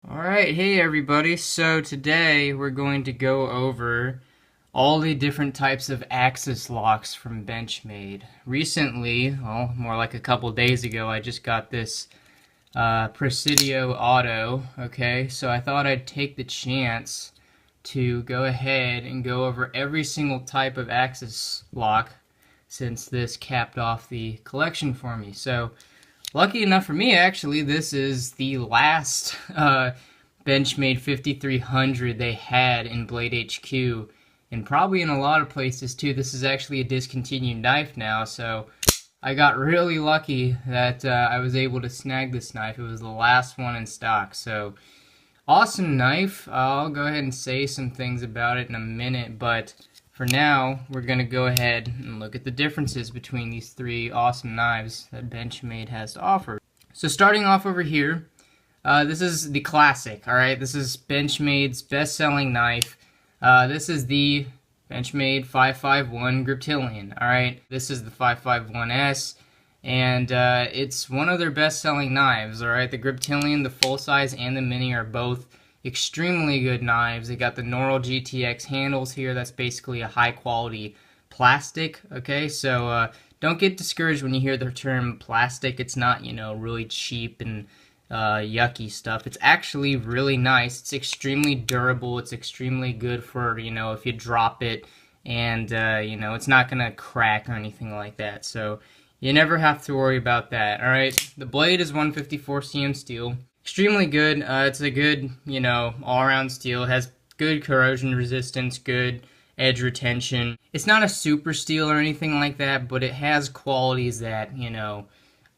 Alright, hey everybody. So today we're going to go over all the different types of Axis locks from Benchmade. Recently, well, more like a couple days ago, I just got this Presidio Auto, okay? So I thought I'd take the chance to go ahead and go over every single type of Axis lock since this capped off the collection for me. So lucky enough for me, actually, this is the last Benchmade 5300 they had in Blade HQ, and probably in a lot of places too. This is actually a discontinued knife now, so I got really lucky that I was able to snag this knife. It was the last one in stock, so awesome knife. I'll go ahead and say some things about it in a minute, but for now, we're going to go ahead and look at the differences between these three awesome knives that Benchmade has to offer. So starting off over here, this is the classic, alright? This is Benchmade's best-selling knife. This is the Benchmade 551 Griptilian, alright? This is the 551S, and it's one of their best-selling knives, alright? The Griptilian, the full-size, and the mini are both extremely good knives. They got the Normal GTX handles here. That's basically a high quality plastic, okay? So don't get discouraged when you hear the term plastic. It's not, really cheap and yucky stuff. It's actually really nice. It's extremely durable. It's extremely good for, if you drop it, and it's not gonna crack or anything like that. So you never have to worry about that, alright? The blade is 154 cm steel. Extremely good. It's a good, all-around steel. It has good corrosion resistance, good edge retention. It's not a super steel or anything like that, but it has qualities that,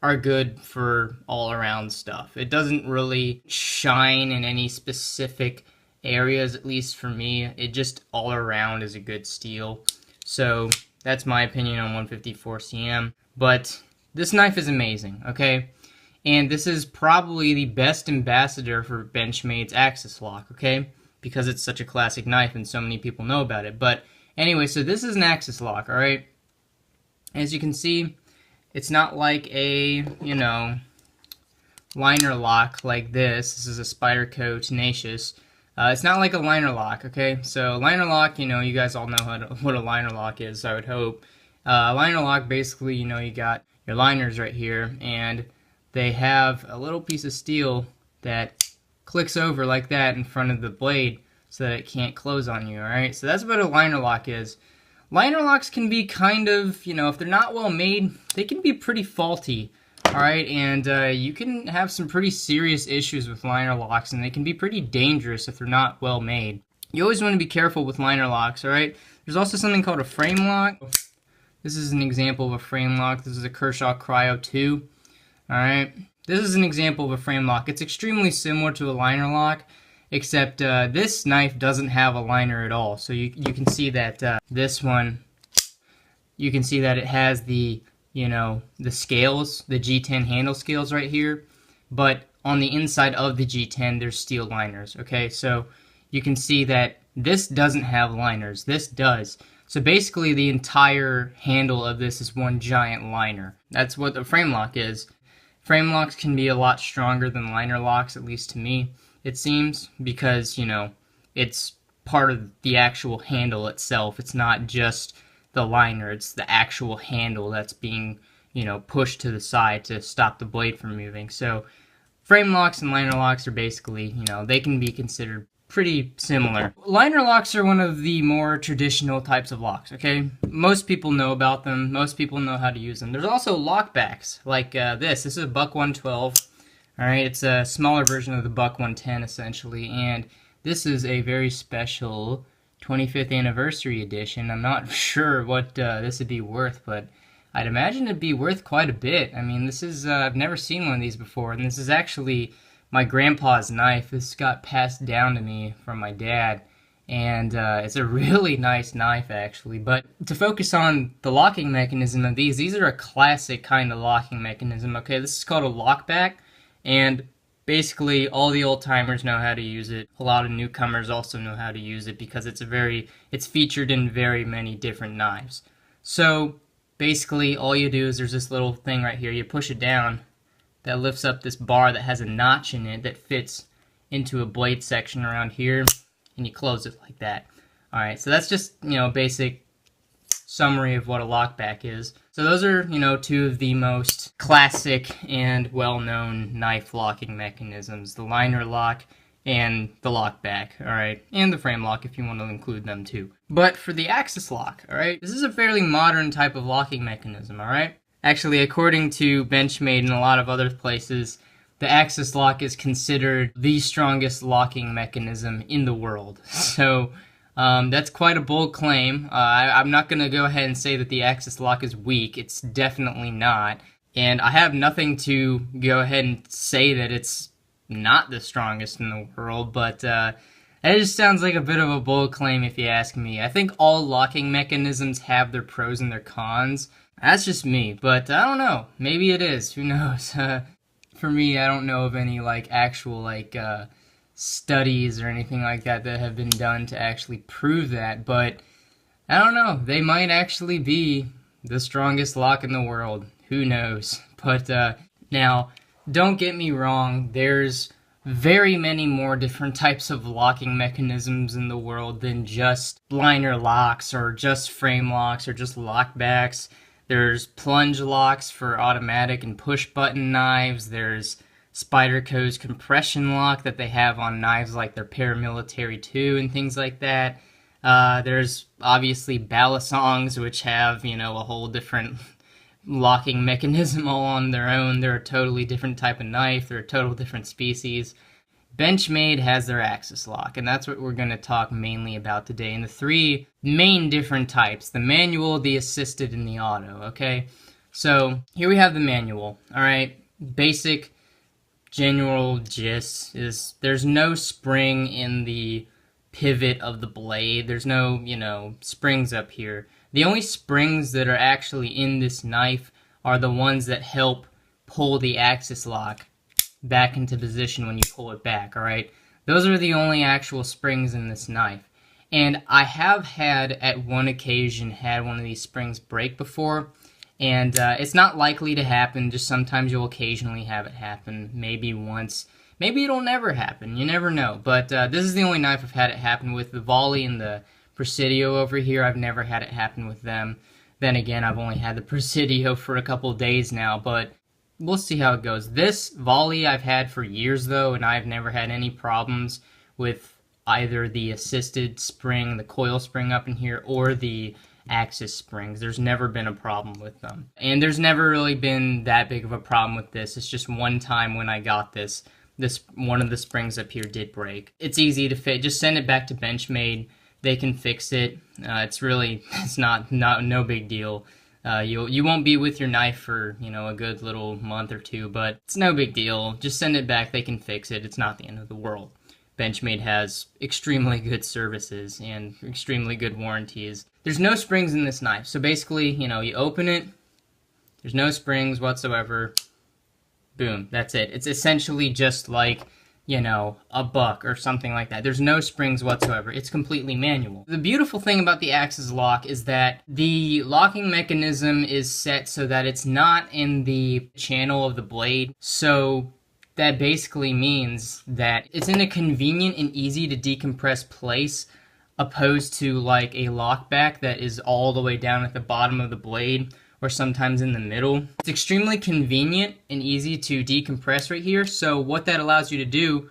are good for all-around stuff. It doesn't really shine in any specific areas, at least for me. It just all-around is a good steel. So that's my opinion on 154 cm. But this knife is amazing, okay? And this is probably the best ambassador for Benchmade's Axis Lock, okay? Because it's such a classic knife and so many people know about it. But anyway, so this is an Axis Lock, alright? As you can see, it's not like a, liner lock like this. This is a Spyderco Tenacious. It's not like a liner lock, okay? So liner lock, you guys all know what a liner lock is, I would hope. Liner lock, basically, you got your liners right here, and they have a little piece of steel that clicks over like that in front of the blade so that it can't close on you, alright? So that's what a liner lock is. Liner locks can be kind of, if they're not well made, they can be pretty faulty, alright? And you can have some pretty serious issues with liner locks, and they can be pretty dangerous if they're not well made. You always want to be careful with liner locks, alright? There's also something called a frame lock. This is an example of a frame lock. This is a Kershaw Cryo 2. Alright, this is an example of a frame lock. It's extremely similar to a liner lock, except this knife doesn't have a liner at all. So you can see that this one, you can see that it has the, the scales, the G10 handle scales right here, but on the inside of the G10 there's steel liners, okay? So you can see that this doesn't have liners, this does. So basically the entire handle of this is one giant liner. That's what the frame lock is. Frame locks can be a lot stronger than liner locks, at least to me, it seems, because, it's part of the actual handle itself. It's not just the liner, it's the actual handle that's being, pushed to the side to stop the blade from moving. So frame locks and liner locks are basically, they can be considered pretty similar. Liner locks are one of the more traditional types of locks, okay? Most people know about them. Most people know how to use them. There's also lockbacks, like this. This is a Buck 112. Alright, it's a smaller version of the Buck 110, essentially, and this is a very special 25th anniversary edition. I'm not sure what this would be worth, but I'd imagine it'd be worth quite a bit. I mean, this is, I've never seen one of these before, and this is actually my grandpa's knife. This got passed down to me from my dad, and it's a really nice knife, actually. But to focus on the locking mechanism of these are a classic kind of locking mechanism, okay? This is called a lockback, and basically all the old-timers know how to use it. A lot of newcomers also know how to use it because it's featured in very many different knives. So basically all you do is there's this little thing right here. You push it down, that lifts up this bar that has a notch in it that fits into a blade section around here, and you close it like that. Alright, so that's just, basic summary of what a lockback is. So those are, two of the most classic and well-known knife locking mechanisms. The liner lock and the lockback, alright? And the frame lock if you want to include them too. But for the axis lock, alright? This is a fairly modern type of locking mechanism, alright? Actually, according to Benchmade and a lot of other places, the axis lock is considered the strongest locking mechanism in the world. So, that's quite a bold claim. I'm not going to go ahead and say that the axis lock is weak. It's definitely not. And I have nothing to go ahead and say that it's not the strongest in the world, but that just sounds like a bit of a bold claim if you ask me. I think all locking mechanisms have their pros and their cons. That's just me, but I don't know. Maybe it is. Who knows? For me, I don't know of any actual studies or anything like that that have been done to actually prove that, but I don't know. They might actually be the strongest lock in the world. Who knows? But now, don't get me wrong. There's very many more different types of locking mechanisms in the world than just liner locks or just frame locks or just lockbacks. There's plunge locks for automatic and push button knives. There's Spyderco's compression lock that they have on knives like their paramilitary 2 and things like that. There's obviously balisongs, which have, a whole different locking mechanism all on their own. They're a totally different type of knife. They're a total different species. Benchmade has their axis lock, and that's what we're going to talk mainly about today. And the three main different types: the manual, the assisted, and the auto, okay? So here we have the manual, alright? Basic general gist is there's no spring in the pivot of the blade. There's no, springs up here. The only springs that are actually in this knife are the ones that help pull the axis lock back into position when you pull it back, alright? Those are the only actual springs in this knife. And I have had, at one occasion, had one of these springs break before, and it's not likely to happen, just sometimes you'll occasionally have it happen, maybe once. Maybe it'll never happen, you never know. But this is the only knife I've had it happen with. The Volley and the Presidio over here, I've never had it happen with them. Then again, I've only had the Presidio for a couple days now, but we'll see how it goes. This Volley I've had for years, though, and I've never had any problems with either the assisted spring, the coil spring up in here, or the axis springs. There's never been a problem with them. And there's never really been that big of a problem with this. It's just one time when I got this one of the springs up here did break. It's easy to fit. Just send it back to Benchmade. They can fix it. It's not no big deal. You won't be with your knife for, a good little month or two, but it's no big deal. Just send it back, they can fix it. It's not the end of the world. Benchmade has extremely good services and extremely good warranties. There's no springs in this knife, so basically, you open it, there's no springs whatsoever, boom, that's it. It's essentially just like, a buck or something like that. There's no springs whatsoever. It's completely manual. The beautiful thing about the axis lock is that the locking mechanism is set so that it's not in the channel of the blade. So that basically means that it's in a convenient and easy to decompress place, opposed to like a lockback that is all the way down at the bottom of the blade, or sometimes in the middle. It's extremely convenient and easy to decompress right here, so what that allows you to do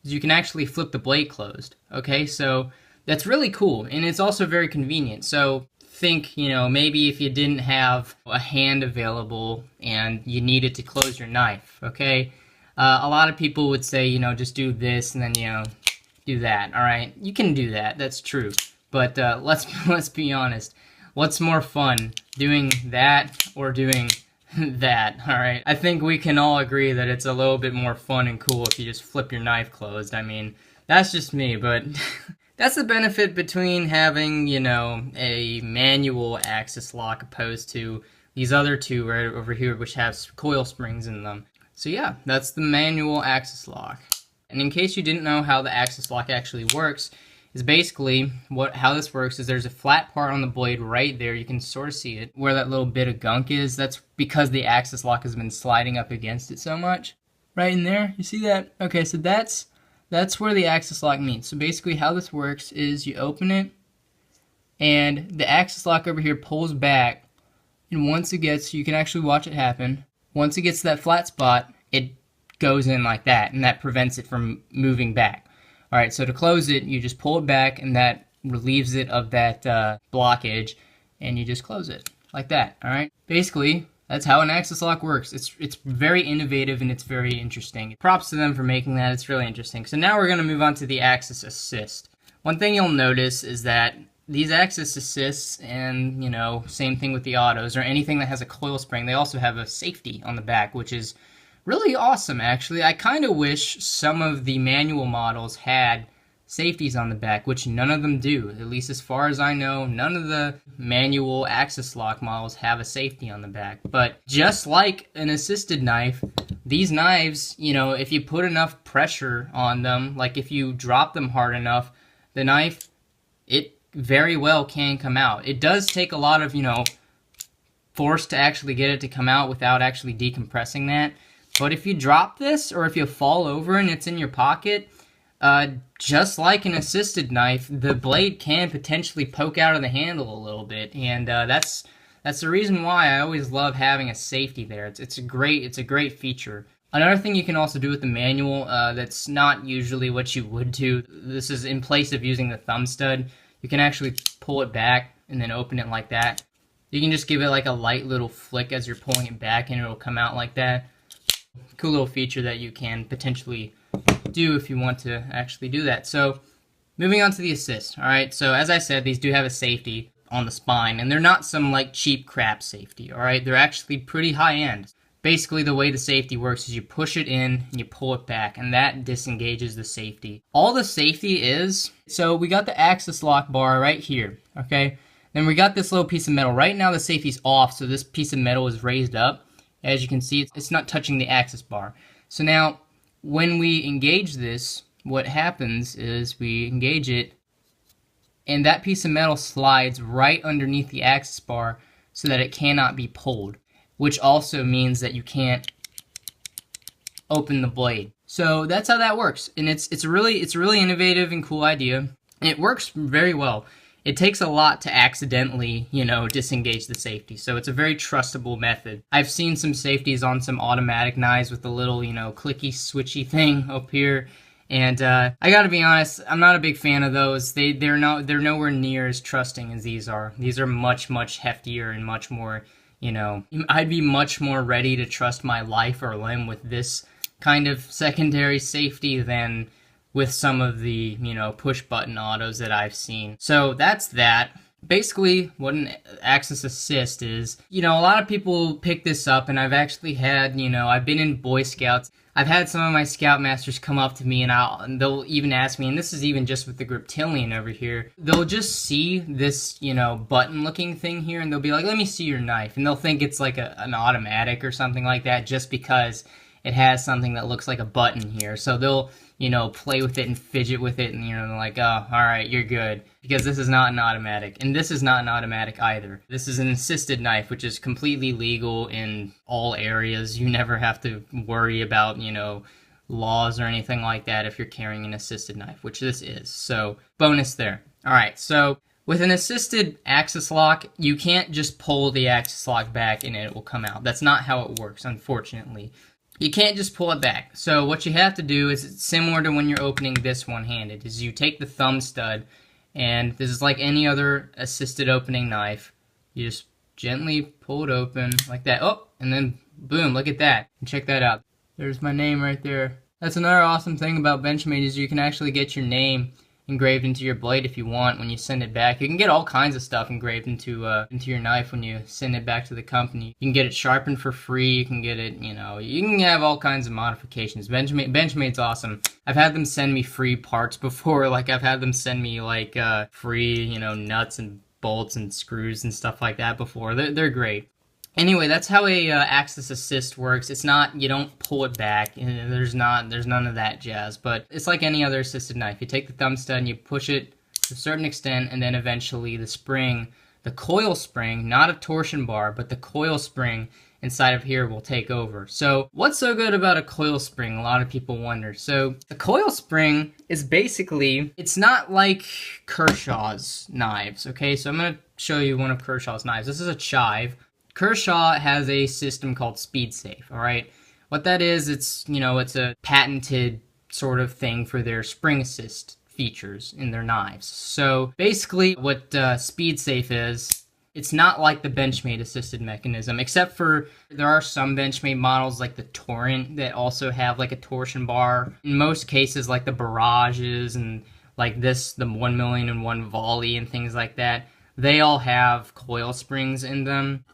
is you can actually flip the blade closed, okay? So that's really cool, and it's also very convenient. So think, maybe if you didn't have a hand available and you needed to close your knife, okay? A lot of people would say, just do this and then, do that, alright? You can do that, that's true. But let's be honest. What's more fun, doing that or doing that, alright? I think we can all agree that it's a little bit more fun and cool if you just flip your knife closed. I mean, that's just me, but that's the benefit between having, a manual axis lock opposed to these other two right over here, which have coil springs in them. So yeah, that's the manual axis lock. And in case you didn't know how the axis lock actually works, is basically how this works is there's a flat part on the blade right there. You can sort of see it where that little bit of gunk is. That's because the axis lock has been sliding up against it so much. Right in there, you see that? Okay, so that's that's where the Axis Lock meets. So basically how this works is you open it, and the Axis Lock over here pulls back, and once it gets, you can actually watch it happen, once it gets to that flat spot, it goes in like that, and that prevents it from moving back. Alright, so to close it, you just pull it back, and that relieves it of that blockage, and you just close it like that. Alright, basically that's how an Axis Lock works. It's very innovative and it's very interesting. Props to them for making that. It's really interesting. So now we're going to move on to the Axis Assist. One thing you'll notice is that these Axis Assists, and you know, same thing with the autos or anything that has a coil spring, they also have a safety on the back, which is really awesome actually. I kind of wish some of the manual models had safeties on the back, which none of them do. At least as far as I know, none of the manual Axis Lock models have a safety on the back. But just like an assisted knife, these knives, you know, if you put enough pressure on them, like if you drop them hard enough, the knife, it very well can come out. It does take a lot of, you know, force to actually get it to come out without actually decompressing that. But if you drop this, or if you fall over and it's in your pocket, just like an assisted knife, the blade can potentially poke out of the handle a little bit, and that's the reason why I always love having a safety there. It's a great feature. Another thing you can also do with the manual, that's not usually what you would do. This is in place of using the thumb stud. You can actually pull it back and then open it like that. You can just give it like a light little flick as you're pulling it back, and it'll come out like that. Cool little feature that you can potentially do if you want to actually do that. So moving on to the assist. Alright, so as I said, these do have a safety on the spine, and they're not some like cheap crap safety. Alright, they're actually pretty high end. Basically the way the safety works is you push it in and you pull it back, and that disengages the safety. All the safety is, so we got the Axis Lock bar right here, okay? Then we got this little piece of metal. Right now the safety's off, so this piece of metal is raised up. As you can see, it's not touching the Axis bar. So now, when we engage this, what happens is we engage it, and that piece of metal slides right underneath the Axis bar so that it cannot be pulled, which also means that you can't open the blade. So that's how that works, and it's a really innovative and cool idea. It works very well. It takes a lot to accidentally, you know, disengage the safety, so it's a very trustable method. I've seen some safeties on some automatic knives with the little, you know, clicky, switchy thing up here, and I gotta be honest, I'm not a big fan of those. They're nowhere near as trusting as these are. These are much heftier and much more, you know, I'd be much more ready to trust my life or limb with this kind of secondary safety than with some of the, you know, push button autos that I've seen. So that's that. Basically, what an Axis Assist is, you know, a lot of people pick this up, and I've actually had, you know, I've been in Boy Scouts. I've had some of my Scoutmasters come up to me, and they'll even ask me, and this is even just with the Griptilian over here, they'll just see this, you know, button-looking thing here, and they'll be like, let me see your knife, and they'll think it's like an automatic or something like that, just because it has something that looks like a button here. So they'll, you know, play with it and fidget with it, and, you know, they're like, oh, alright, you're good. Because this is not an automatic, and this is not an automatic either. This is an assisted knife, which is completely legal in all areas. You never have to worry about, you know, laws or anything like that if you're carrying an assisted knife, which this is. So, bonus there. Alright, so with an assisted Axis Lock, you can't just pull the Axis Lock back and it will come out. That's not how it works, unfortunately. You can't just pull it back. So what you have to do is, it's similar to when you're opening this one-handed, is you take the thumb stud, and this is like any other assisted opening knife. You just gently pull it open like that. Oh, and then boom, look at that. And check that out. There's my name right there. That's another awesome thing about Benchmade, is you can actually get your name engraved into your blade if you want when you send it back. You can get all kinds of stuff engraved into your knife when you send it back to the company. You can get it sharpened for free. You can get it, you know, you can have all kinds of modifications. Benchmade's awesome. I've had them send me free parts before. Like, I've had them send me like free, you know, nuts and bolts and screws and stuff like that before. They're great. Anyway, that's how a Axis Assist works. It's not, you don't pull it back. There's none of that jazz. But it's like any other assisted knife. You take the thumb stud and you push it to a certain extent, and then eventually the spring, the coil spring, not a torsion bar, but the coil spring inside of here will take over. So what's so good about a coil spring? A lot of people wonder. So a coil spring is basically, it's not like Kershaw's knives, okay? So I'm going to show you one of Kershaw's knives. This is a chive. Kershaw has a system called SpeedSafe, all right? What that is, it's, you know, it's a patented sort of thing for their spring assist features in their knives. So basically what SpeedSafe is, it's not like the Benchmade assisted mechanism, except for there are some Benchmade models like the Torrent that also have like a torsion bar. In most cases, like the Barrages and like this, the 1,000,001 Volley and things like that, they all have coil springs in them.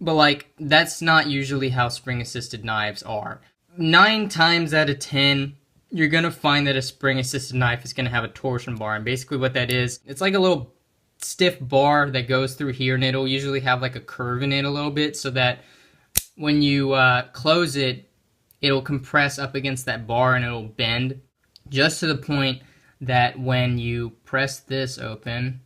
But like, that's not usually how spring assisted knives are. 9 times out of 10, you're gonna find that a spring assisted knife is gonna have a torsion bar. And basically what that is, it's like a little stiff bar that goes through here, and it'll usually have like a curve in it a little bit, so that when you close it, it'll compress up against that bar and it'll bend just to the point that when you press this open,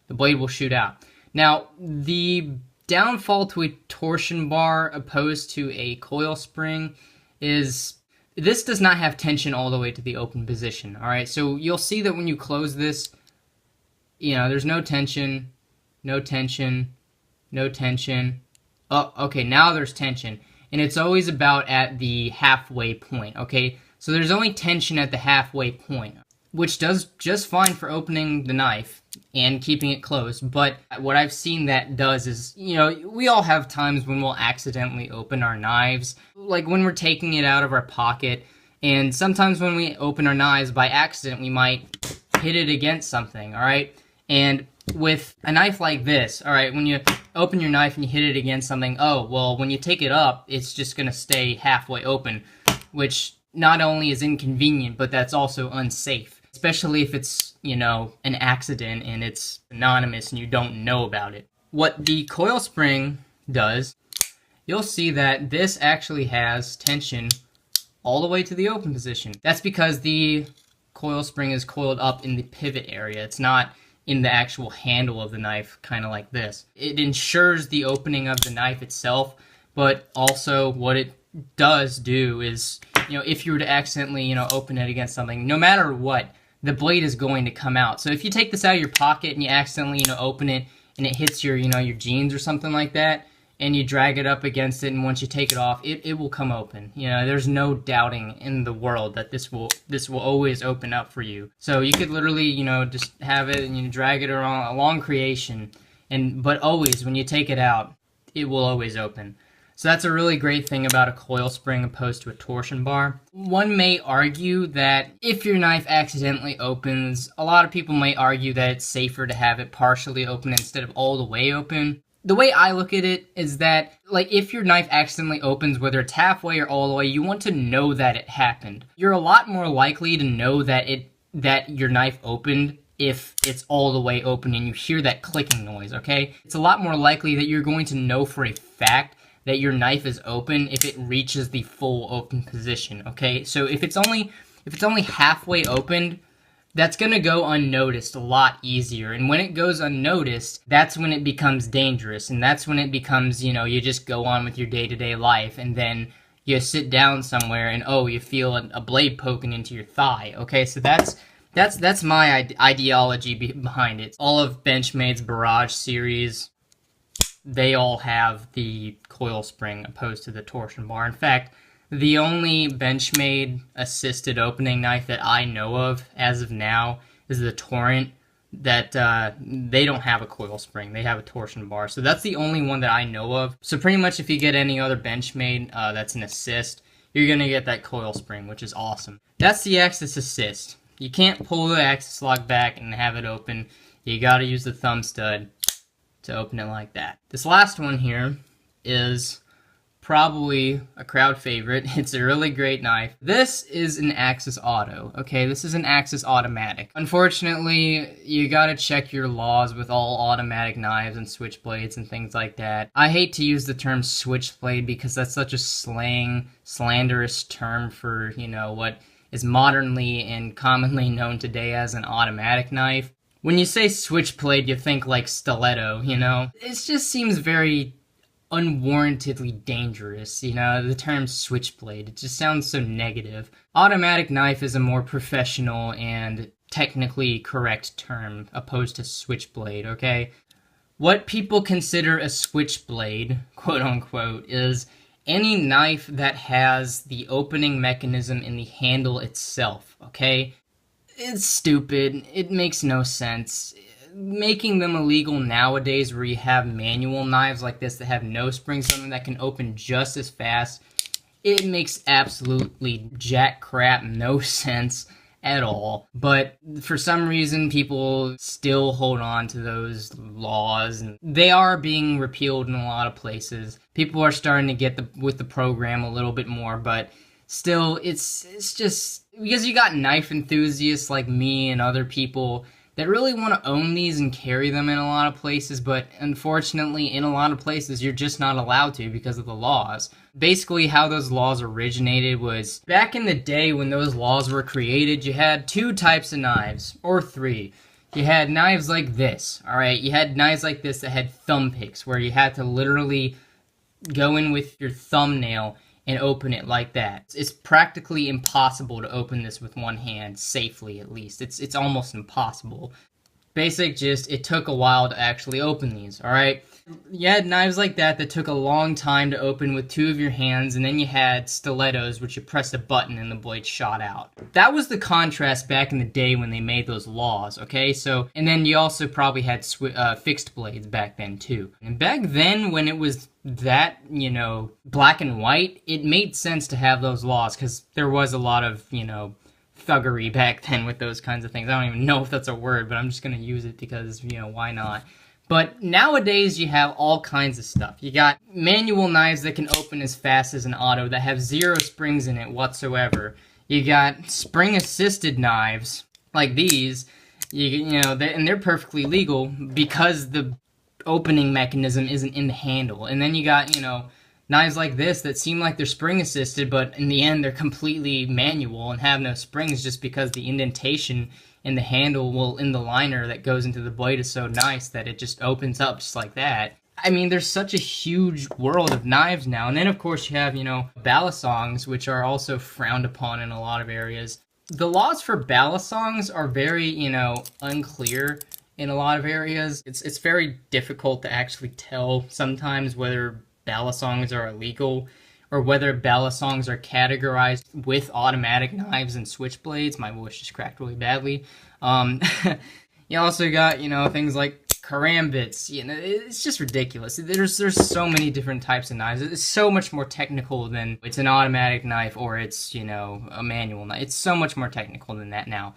the blade will shoot out. Now, the downfall to a torsion bar opposed to a coil spring is this does not have tension all the way to the open position, all right? So you'll see that when you close this, you know, there's no tension, no tension, no tension. Oh, okay, now there's tension. And it's always about at the halfway point, okay? So there's only tension at the halfway point, which does just fine for opening the knife and keeping it closed. But what I've seen that does is, you know, we all have times when we'll accidentally open our knives, like when we're taking it out of our pocket. And sometimes when we open our knives by accident, we might hit it against something, all right? And with a knife like this, all right, when you open your knife and you hit it against something, oh, well, when you take it up, it's just going to stay halfway open, which not only is inconvenient, but that's also unsafe, especially if it's, you know, an accident and it's anonymous and you don't know about it. What the coil spring does, you'll see that this actually has tension all the way to the open position. That's because the coil spring is coiled up in the pivot area. It's not in the actual handle of the knife, kind of like this. It ensures the opening of the knife itself, but also what it does do is, you know, if you were to accidentally, you know, open it against something, no matter what, the blade is going to come out. So if you take this out of your pocket and you accidentally, you know, open it and it hits your, you know, your jeans or something like that, and you drag it up against it, and once you take it off, it will come open. You know, there's no doubting in the world that this will always open up for you. So you could literally, you know, just have it and you drag it around along creation, but always when you take it out, it will always open. So that's a really great thing about a coil spring opposed to a torsion bar. One may argue that if your knife accidentally opens, a lot of people may argue that it's safer to have it partially open instead of all the way open. The way I look at it is that, like, if your knife accidentally opens, whether it's halfway or all the way, you want to know that it happened. You're a lot more likely to know that your knife opened if it's all the way open and you hear that clicking noise, okay? It's a lot more likely that you're going to know for a fact that your knife is open if it reaches the full open position, okay? So if it's only halfway opened, that's going to go unnoticed a lot easier. And when it goes unnoticed, that's when it becomes dangerous. And that's when it becomes, you know, you just go on with your day-to-day life, and then you sit down somewhere and, oh, you feel a blade poking into your thigh. Okay, so that's my ideology behind it. All of Benchmade's Barrage series, they all have the coil spring opposed to the torsion bar. In fact, the only Benchmade assisted opening knife that I know of as of now is the Torrent, that they don't have a coil spring. They have a torsion bar. So that's the only one that I know of. So pretty much if you get any other Benchmade that's an assist, you're going to get that coil spring, which is awesome. That's the Axis Assist. You can't pull the Axis Lock back and have it open. You got to use the thumb stud to open it like that. This last one here is probably a crowd favorite. It's a really great knife. This is an Axis Auto, okay? This is an Axis Automatic. Unfortunately, you gotta check your laws with all automatic knives and switchblades and things like that. I hate to use the term switchblade because that's such a slanderous term for, you know, what is modernly and commonly known today as an automatic knife. When you say switchblade, you think like stiletto, you know? It just seems very unwarrantedly dangerous. You know, the term switchblade, it just sounds so negative. Automatic knife is a more professional and technically correct term opposed to switchblade, okay? What people consider a switchblade, quote unquote, is any knife that has the opening mechanism in the handle itself, okay? It's stupid. It makes no sense. Making them illegal nowadays where you have manual knives like this that have no springs on them that can open just as fast, it makes absolutely jack crap no sense at all. But for some reason, people still hold on to those laws, and they are being repealed in a lot of places. People are starting to get with the program a little bit more, but still, it's just because you got knife enthusiasts like me and other people that really want to own these and carry them in a lot of places, but unfortunately, in a lot of places, you're just not allowed to because of the laws. Basically, how those laws originated was, back in the day when those laws were created, you had two types of knives, or three. You had knives like this, alright? You had knives like this that had thumb picks, where you had to literally go in with your thumbnail and open it like that. It's practically impossible to open this with one hand, safely at least. It's almost impossible. Basic gist, it took a while to actually open these, alright? You had knives like that took a long time to open with two of your hands, and then you had stilettos, which you pressed a button and the blade shot out. That was the contrast back in the day when they made those laws, okay? So, and then you also probably had fixed blades back then too. And back then, when it was that, you know, black and white, it made sense to have those laws, because there was a lot of, you know, thuggery back then with those kinds of things. I don't even know if that's a word, but I'm just gonna use it because, you know, why not? But nowadays you have all kinds of stuff. You got manual knives that can open as fast as an auto that have zero springs in it whatsoever. You got spring-assisted knives like these, you know, and they're perfectly legal because the opening mechanism isn't in the handle. And then you got, you know, knives like this that seem like they're spring-assisted, but in the end they're completely manual and have no springs just because the indentation in the handle, in the liner that goes into the blade is so nice that it just opens up just like that. I mean, there's such a huge world of knives now. And then, of course, you have, you know, balisongs, which are also frowned upon in a lot of areas. The laws for balisongs are very, you know, unclear in a lot of areas. It's very difficult to actually tell sometimes whether balisongs are illegal or whether balisongs are categorized with automatic knives and switchblades. My voice just cracked really badly. You also got, you know, things like karambits. You know, it's just ridiculous. There's so many different types of knives. It's so much more technical than it's an automatic knife or it's, you know, a manual knife. It's so much more technical than that now.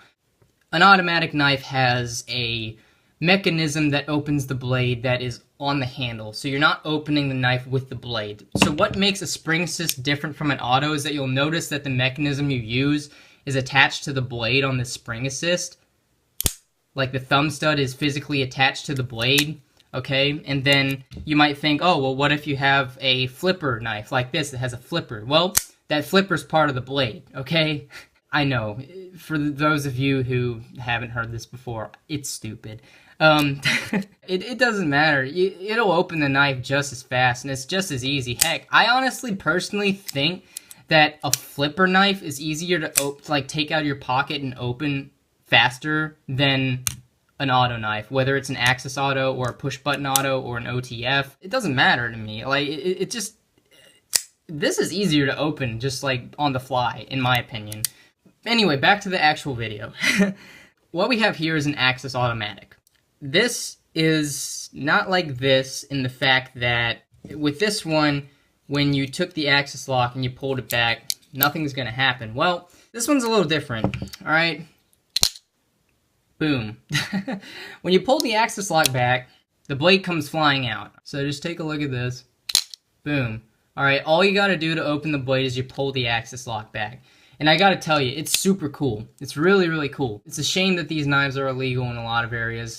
An automatic knife has a mechanism that opens the blade that is on the handle, so you're not opening the knife with the blade. So what makes a spring assist different from an auto is that you'll notice that the mechanism you use is attached to the blade on the spring assist. Like the thumb stud is physically attached to the blade, okay? And then you might think, oh, well, what if you have a flipper knife like this that has a flipper? Well, that flipper's part of the blade, okay? I know, for those of you who haven't heard this before, it's stupid. It doesn't matter. It'll open the knife just as fast, and it's just as easy. Heck, I honestly, personally think that a flipper knife is easier to like take out of your pocket and open faster than an auto knife, whether it's an Axis Auto or a push-button auto or an OTF. It doesn't matter to me. Like, it just... This is easier to open just, like, on the fly, in my opinion. Anyway, back to the actual video. What we have here is an Axis automatic. This is not like this in the fact that with this one, when you took the Axis lock and you pulled it back, nothing's going to happen. Well, this one's a little different, alright? Boom. When you pull the Axis lock back, the blade comes flying out. So just take a look at this. Boom. Alright, all you gotta do to open the blade is you pull the Axis lock back. And I gotta tell you, it's super cool. It's really, really cool. It's a shame that these knives are illegal in a lot of areas,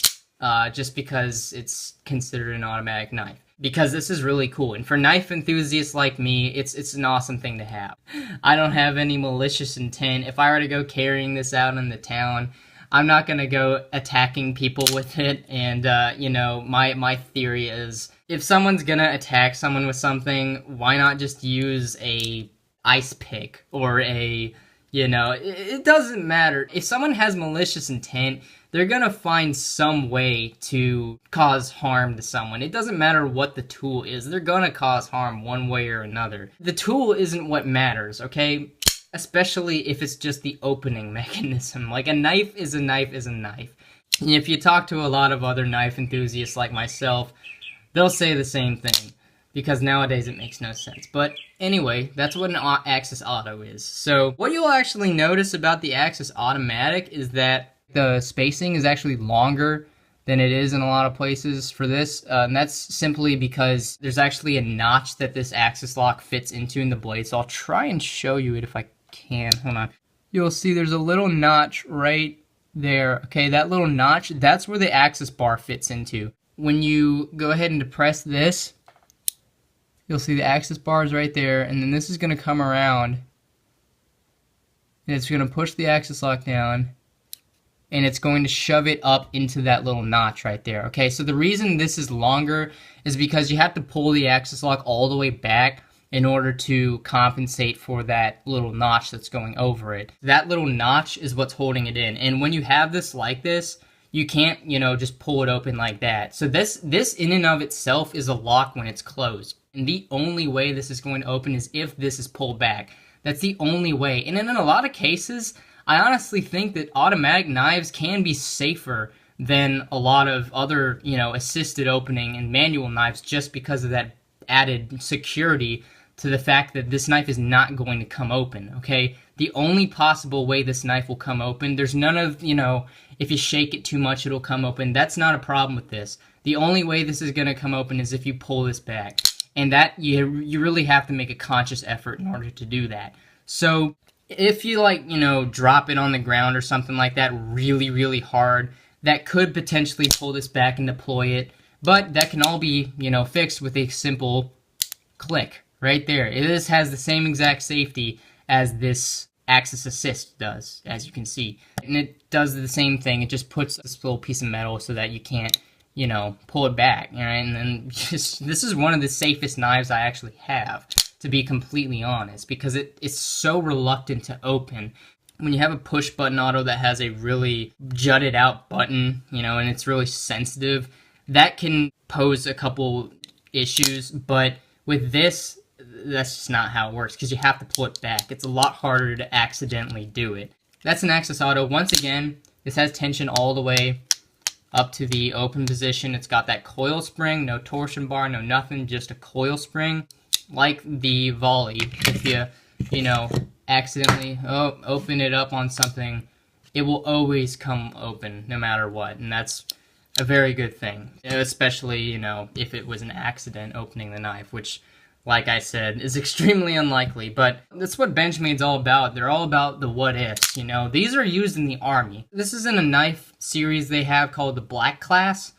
just because it's considered an automatic knife. Because this is really cool, and for knife enthusiasts like me, it's an awesome thing to have. I don't have any malicious intent. If I were to go carrying this out in the town, I'm not gonna go attacking people with it. And you know, my theory is, if someone's gonna attack someone with something, why not just use a ice pick or a, you know, it doesn't matter. If someone has malicious intent, they're gonna find some way to cause harm to someone. It doesn't matter what the tool is, they're gonna cause harm one way or another. The tool isn't what matters, okay? Especially if it's just the opening mechanism. Like, a knife is a knife is a knife. And if you talk to a lot of other knife enthusiasts like myself, they'll say the same thing, because nowadays it makes no sense. But anyway, that's what an Axis Auto is. So what you'll actually notice about the Axis Automatic is that the spacing is actually longer than it is in a lot of places for this. And that's simply because there's actually a notch that this Axis lock fits into in the blade. So I'll try and show you it if I can. Hold on. You'll see there's a little notch right there. Okay, that little notch, that's where the Axis bar fits into. When you go ahead and depress this, you'll see the Axis bar is right there, and then this is going to come around, and it's going to push the Axis lock down, and it's going to shove it up into that little notch right there. Okay, so the reason this is longer is because you have to pull the Axis lock all the way back in order to compensate for that little notch that's going over it. That little notch is what's holding it in, and when you have this like this, you can't, you know, just pull it open like that. So this in and of itself is a lock when it's closed. And the only way this is going to open is if this is pulled back. That's the only way. And in a lot of cases, I honestly think that automatic knives can be safer than a lot of other, you know, assisted opening and manual knives, just because of that added security to the fact that this knife is not going to come open, okay? The only possible way this knife will come open, there's none of, you know, if you shake it too much, it'll come open. That's not a problem with this. The only way this is going to come open is if you pull this back. And that, you really have to make a conscious effort in order to do that. So if you, like, you know, drop it on the ground or something like that really, really hard, that could potentially pull this back and deploy it. But that can all be, you know, fixed with a simple click right there. This has the same exact safety as this Axis Assist does, as you can see. And it does the same thing. It just puts this little piece of metal so that you can't, you know, pull it back. All right? And then just, this is one of the safest knives I actually have, to be completely honest, because it's so reluctant to open. When you have a push button auto that has a really jutted out button, you know, and it's really sensitive, that can pose a couple issues. But with this, that's just not how it works, because you have to pull it back. It's a lot harder to accidentally do it. That's an Axis Auto. Once again, this has tension all the way up to the open position. It's got that coil spring, no torsion bar, no nothing, just a coil spring. Like the volley, if you know, accidentally open it up on something, it will always come open no matter what, and that's a very good thing. Especially, you know, if it was an accident opening the knife, which, like I said, is extremely unlikely. But that's what Benchmade's all about. They're all about the what ifs, you know. These are used in the Army. This is in a knife series they have called the Black class.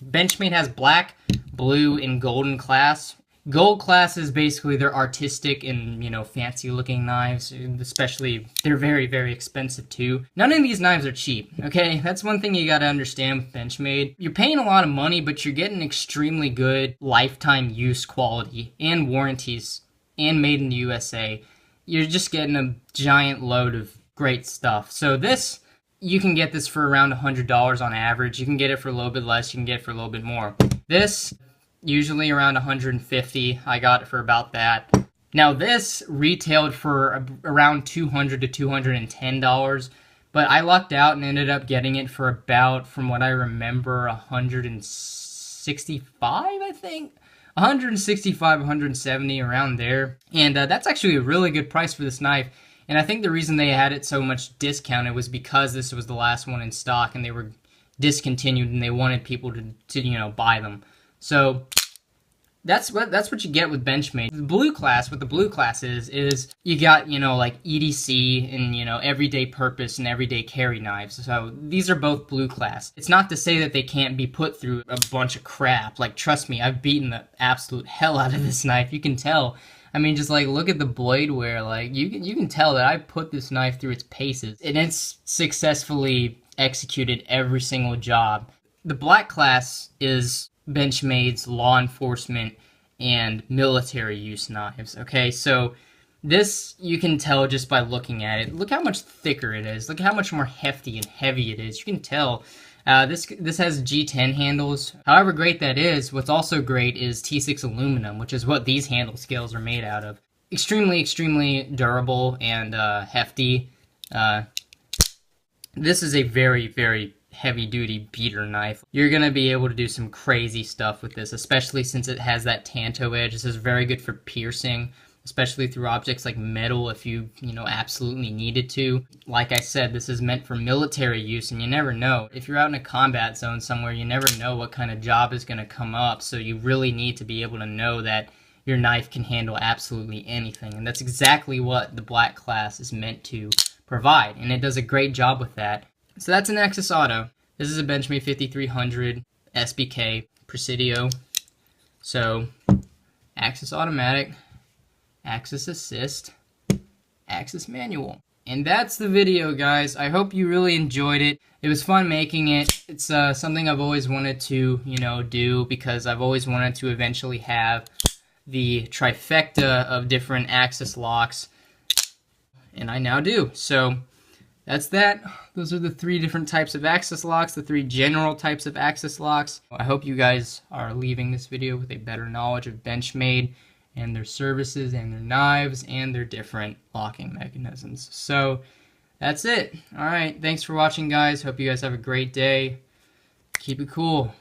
Benchmade has black, blue, and golden class. Gold class is basically their artistic and, you know, fancy looking knives, especially they're very, very expensive too. None of these knives are cheap, okay? That's one thing you gotta understand with Benchmade. You're paying a lot of money, but you're getting extremely good lifetime use quality and warranties, and made in the USA. You're just getting a giant load of great stuff. So this, you can get this for around $100 on average. You can get it for a little bit less, you can get it for a little bit more. This, usually around $150. I got it for about that. Now this retailed for around $200 to $210, but I lucked out and ended up getting it for about, from what I remember, $165, I think? $165, $170, around there. And that's actually a really good price for this knife. And I think the reason they had it so much discounted was because this was the last one in stock and they were discontinued and they wanted people to you know, buy them. So that's what you get with Benchmade. The blue class, what the blue class is you got, you know, like EDC and, you know, everyday purpose and everyday carry knives. So these are both blue class. It's not to say that they can't be put through a bunch of crap. Like, trust me, I've beaten the absolute hell out of this knife. You can tell. I mean, just like look at the blade wear. Like you can tell that I put this knife through its paces, and it's successfully executed every single job. The black class is Benchmade's law enforcement and military use knives. Okay, so this you can tell just by looking at it. Look how much thicker it is. Look how much more hefty and heavy it is. You can tell. This has G10 handles. However great that is, what's also great is T6 aluminum, which is what these handle scales are made out of. Extremely, extremely durable and hefty. This is a very, very heavy-duty beater knife. You're going to be able to do some crazy stuff with this, especially since it has that tanto edge. This is very good for piercing, especially through objects like metal if you absolutely needed to. Like I said, this is meant for military use, and you never know. If you're out in a combat zone somewhere, you never know what kind of job is going to come up, so you really need to be able to know that your knife can handle absolutely anything, and that's exactly what the black class is meant to provide, and it does a great job with that. So that's an Nexus Auto. This is a Benchmade 5300 SBK Presidio. So, Axis Automatic, Axis Assist, Axis Manual. And that's the video, guys. I hope you really enjoyed it. It was fun making it. It's something I've always wanted to, do, because I've always wanted to eventually have the trifecta of different Axis locks, and I now do. So that's that. Those are the 3 different types of Axis locks, the 3 general types of Axis locks. I hope you guys are leaving this video with a better knowledge of Benchmade and their services and their knives and their different locking mechanisms. So that's it. Alright, thanks for watching, guys. Hope you guys have a great day. Keep it cool.